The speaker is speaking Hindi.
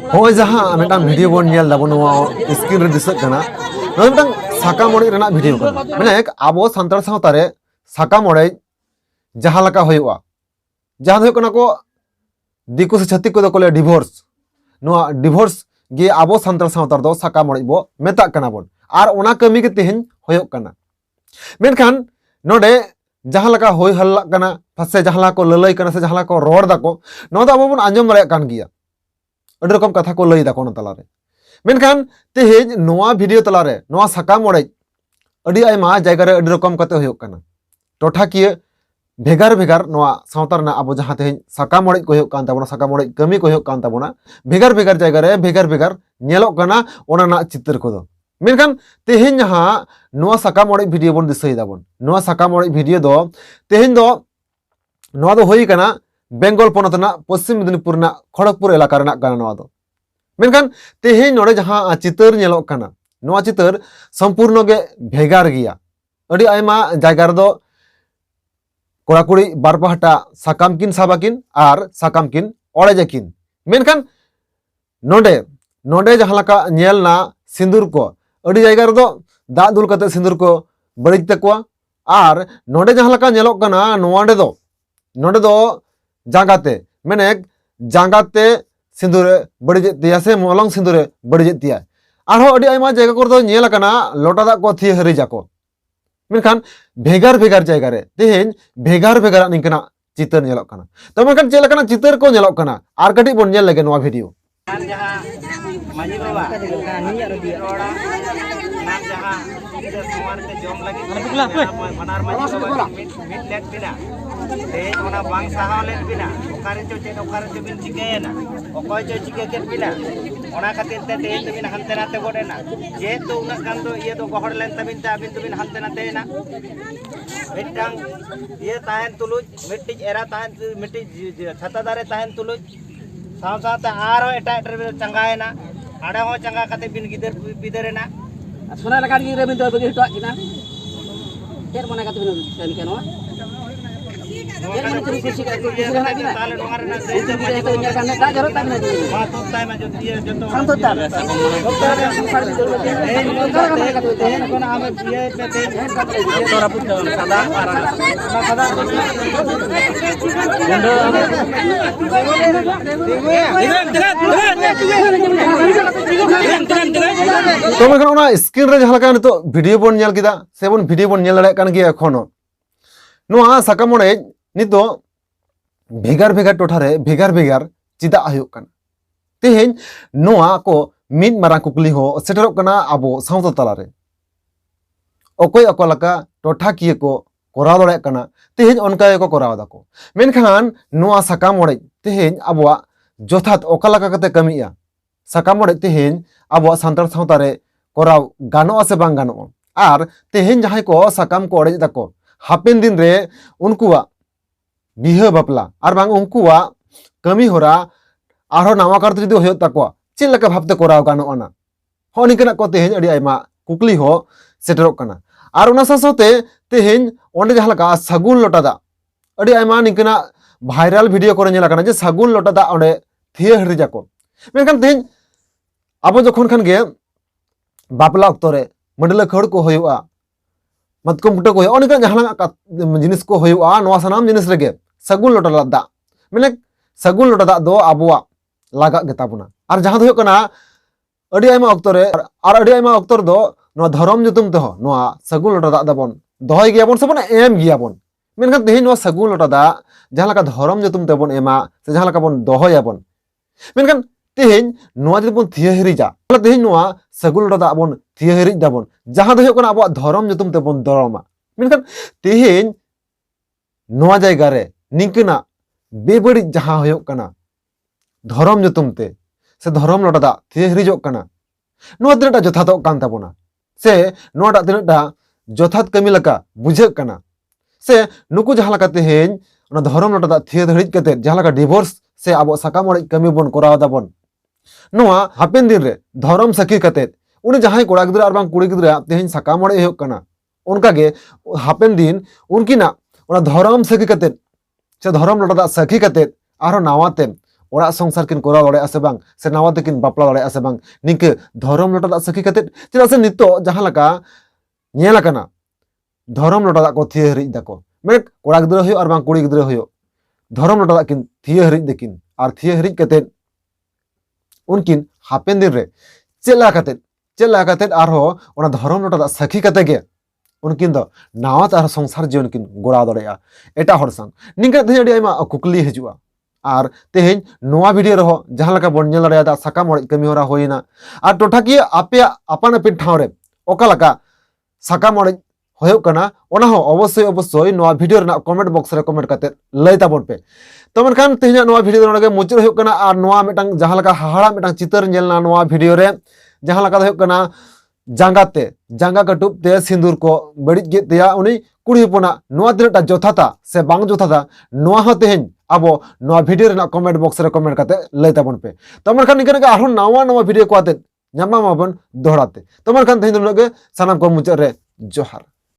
Hoi jahah metang video bon nyel dabon screen re disek kana noi metang sakam orek rena video kana menek abo santal sawtare sakam orek jaha laka hoyuga jaha hoyuk kana ko diku se chhatik ko kole divorce noa divorce ge abo santal sawtar do sakam orek bo metak kana bon ar ona kami ke tehin hoyuk kana menkan node jaha laka hoy halla kana pase jaha laka ko lalai kana se jaha laka ko ror dako no da abo bon anjom dare kan giya ᱟᱹᱰᱤ ᱨᱚᱠᱚᱢ ᱠᱟᱛᱷᱟ ᱠᱚ ᱞᱟᱹᱭ ᱫᱟᱠᱚ ᱚᱱᱟ ᱛᱟᱞᱟᱨᱮ ᱢᱮᱱᱠᱷᱟᱱ ᱛᱮᱦᱮᱧ ᱱᱚᱣᱟ ᱵᱷᱤᱰᱤᱭᱳ ᱛᱟᱞᱟᱨᱮ ᱱᱚᱣᱟ ᱥᱟᱠᱟᱢ ᱚᱲᱮᱡ ᱟᱹᱰᱤ ᱟᱭᱢᱟ ᱡᱟᱭᱜᱟ ᱨᱮ ᱟᱹᱰᱤ ᱨᱚᱠᱚᱢ ᱠᱟᱛᱮ ᱦᱩᱭᱩᱜ ᱠᱟᱱᱟ ᱴᱚᱴᱷᱟᱠᱤᱭᱟᱹ ᱵᱷᱮᱜᱟᱨ ᱵᱷᱮᱜᱟᱨ ᱱᱚᱣᱟ ᱥᱟᱶᱛᱟ ᱨᱮᱱᱟᱜ ᱟᱵᱚ ᱡᱟᱦᱟᱸ ᱛᱮᱦᱮᱧ ᱥᱟᱠᱟᱢ ᱚᱲᱮᱡ ko ᱦᱩᱭᱩᱜ ᱠᱟᱱ ᱛᱟᱵᱚᱱᱟ ᱥᱟᱠᱟᱢ ᱚᱲᱮᱡ ᱠᱟᱹᱢᱤ ko ᱦᱩᱭᱩᱜ ᱠᱟᱱ ᱛᱟᱵᱚᱱᱟ ᱵᱷᱮᱜᱟᱨ ᱵᱷᱮᱜᱟर ᱡᱟᱭᱜᱟ ᱨᱮ ᱵᱷᱮᱜᱟर ᱵᱷᱮᱜᱟर ᱧᱮᱞᱚᱜ ᱠᱟᱱᱟ ᱚᱱᱟ ᱨᱮᱱᱟᱜ ᱪᱤᱛᱟᱹᱨ ᱠᱚᱫᱚ ᱢᱮᱱᱠᱷᱟᱱ ᱛᱮᱦᱮᱧ ᱡᱟᱦᱟᱸ ᱱᱚᱣᱟ ᱥᱟᱠᱟᱢ ᱚᱲᱮᱡ ᱵᱷᱤᱰᱤᱭᱳ ᱵᱚᱱ ᱫᱤᱥᱟᱹᱭ ᱫᱟᱵᱚᱱ ᱱᱚᱣᱟ ᱥᱟᱠᱟᱢ ᱚᱲᱮᱡ ᱵᱷᱤᱰᱤᱭᱳ ᱫᱚ ᱛᱮᱦᱮᱧ ᱫᱚ ᱱᱚᱣᱟ ᱫᱚ ᱦᱩᱭ ᱠᱟᱱᱟ बेंगल पनत पश्चिम मेदिनीपुर खड़गपुर एलाका मेनखान तेहेñ नोडे जहां चितर नेलोग काना नोआ चितर संपूर्ण गे भेगार गिया अडी आयमा जायगा रेदो कोड़ा कुड़ी बार पाहटा साकाम किन साबाकिन आर साकाम किन ओड़ेजेकिन मेनखान नोडे नोडे जहां लका नेलना सिंदूर को अडी जायगा रेदो दा दुल कते सिंदूर को बड़िज तकोआ आर नोडे जहां लका नेलोग काना नोडे दो जांगाते मेने जांगाते सिंदूरे बड़िजे दिया से मोलंग सिंदूरे बड़िजे दिया आरो अडी आयमा जायगा को दो नेल काना लोटा दा को थी हरि जाको मेनखान भेगार भेगार जायगा रे तेहेñ भेगार भेगार निकना चितर नेलोग काना तो मेनखान चेल काना चितर को नेलोग काना आर कटी बोन नेल लगे नोआ वीडियो माजी बाबा निया रदी ओड़ा नाम जहां इधर सुमार के जोम लगी बनार माजी बाबा मिट लेट बिना तेज ओना बांग साहाव लेट बिना ओकारे चो चेक ओकारे चो बिन चिकेना ओकय चो चिके केट बिना ओना खातिर ते तेज बिन हंते नाते गोडेना जे तो उना गान दो ये तो गहड़ लेन तबिन ता बिन तो बिन हंते नाते ना मिटांग ये ताहन तुलुज मिट्टी एरा ताहन मिट्टी छता दारे ताहन तुलुज साव सावते आरो एटा एटा चंगायना आडा हो चंगा कते बिन गिदर बिदरेना सोना लगा गी रे बिन तो बगी हटवा किना केर मना कते बिन केन केनो केर मन तुरी कुसी का ना किना ताले नोंगार ना से तो मजे तो न्या काने दा जरूरत ताने मा तो ताई मा जो दिए जतो हम तो ता डॉक्टर ने साड़ी जरूरत है ए कते ते कोना हमें पिए पे ते डॉक्टर अपुत सदा पारा ना सदा तो मेखन ओना स्क्रीन रे जहां लका नितो वीडियो बोन नेल किदा से बोन वीडियो बोन नेल दाड़े कान गिया एखोनो नोआ साकाम ओड़े नितो भेगार भेगार टोठा रे भेगार भेगार चिदा हयुक काना तेहेñ नोआ को मिद मारां कुकली हो सेटरक काना आबो सावता तला रे ओकोय ओको लका टोठा किए को कोराव दाड़े काना तेहेñ ओनका को कोराव दाको मेनखान नोआ साकाम ओड़े तेहेñ आबोआ जोथात ओका लका कते कमिया साकाम ओड़े तेहेñ आबोआ सांतार सावता रे कोराव गानोआ से बांग गानोआ आर तेहेñ जहां को साकाम को ओड़े दाको हापेन दिन रे उनकुआ बिहा बापला आर बांग उनकुआ कमी होरा आरो नावा कारते जदि होयो ताको चेल लका भाबते कोराव गानोआ ना हो निकना को तेहेñ अडी आयमा कुकली हो सेटरक काना आर उना साथे तेहेñ ओंडे जहां लका सागुन लोटा दा अडी आयमा निकना भाइरल वीडियो करे नेला काना जे सागुन लोटा दा ओंडे थिया हरि जाको मेनखान तेहेñ आबो जखन खान गे बापला अक्तो रे मंडला खड़ को होयुआ मतकम बुटा को होयुआ जहां जिनिस को होयुआ नोआ सनाम जिनिस रेगे सागुन लोटा दा माने सागुन लोटा दा दो आबोआ लागा गेताबुना आर जहां दो होकना अडी आयमा अक्तो रे आर अडी आयमा अक्तो दो नोआ धरम जुतुम ते हो नोआ सागुन लोटा दा दाबन दोहय गियाबन सबन एम गियाबन मेनखान तेहेñ नोआ सागुन लोटा दा जहां लका धरम जुतुम ते बन एमा से जहां लका बन दोहयाबन मेनखान तेहेñ नोआ जदि बन थिया हरि जा तेहेñ नोआ सागुन लोटा दा बन थिया हरि दाबन जहां दो होकना आबो धरम जुतुम ते बन दरमा मेनखान तेहेñ नोआ जायगा रे निकना बेबड़ी जहां होयोक काना धरम जुतुम ते से धरम लोटा दा थिया हरिजोक काना नोआ तिनाटा जथातोक कान ताबोना से नोआटा तिनाटा जथात कमी लका बुझाक काना से नुकु जहां लका तेहेñ ओना धरम लोटा दा थिया हरिज कते जहां लका डिवोर्स से आबो साकाम ओड़ेज कमी बन कोराव दाबन नोआ हापेन दिन रे धर्म सखी कतेत उनी जहां कोड़ा गिद्रा और बांग कुड़ी गिद्रा तेहिन सकाम ओड़े एहोक कना उनका गे हापेन दिन उनकिना ओना धर्म सखी कतेत से धर्म लोटा सखी कतेत आरो नावाते ओड़ा संसार किन कोरा दड़े से बांग से नावाते किन बापला दड़े से बांग निके धर्म लोटा सखी कतेत चेदा से नितो जहां लका नेला कना धर्म लोटा को थिए हरिज दाको मेरे कोड़ा गिद्रा होयो और बांग कुड़ी गिद्रा होयो धर्म लोटा किन थिए हरिज देकिन और थिए हरिज कतेत उनकिन हापेन दिन रे चेला कतेत आरो ओना धर्म लोटा सखी कते गे उनकिन दो नावात आरो संसार जीवन किन गोड़ा दड़ेया एटा हर संग निंका तेहें अड़ी आयमा कुकली हिजुआ और तेहें नोआ वीडियो रहो जहां लका बन नेल दड़ेया साकाम ओड़े कमी होरा होइना और टोठाकिया आपे आपान आपिन ठाव रे ओका लका साकाम ओड़े होयो कना ओना हो अवश्य नोआ वीडियो रना कमेंट बॉक्स रे कमेंट कते लय ताबन पे तो मनखान तेहें नोआ वीडियो नोडे मुचाद होयो कना और नोआ मिटांग जहां लका हाहाड़ा मिटांग चितर नेलना नोआ वीडियो रे जहां लका होयो कना जांगा कटुब ते सिंदूर को बड़ी गे तेया उनी कुड़ी होपना नोआ तिनटा जथाता से बांग जथाता नोआ हो तेहें आबो नोआ वीडियो रना कमेंट बॉक्स रे कमेंट कते लय ताबन पे तो मनखान निकन आरो नवा वीडियो को आते ᱧᱟᱢᱟ ᱢᱟᱵᱚᱱ ᱫᱚᱦᱲᱟᱛᱮ तो मनखान तेहें नुगे सानाम को मुचाद रे जोहार।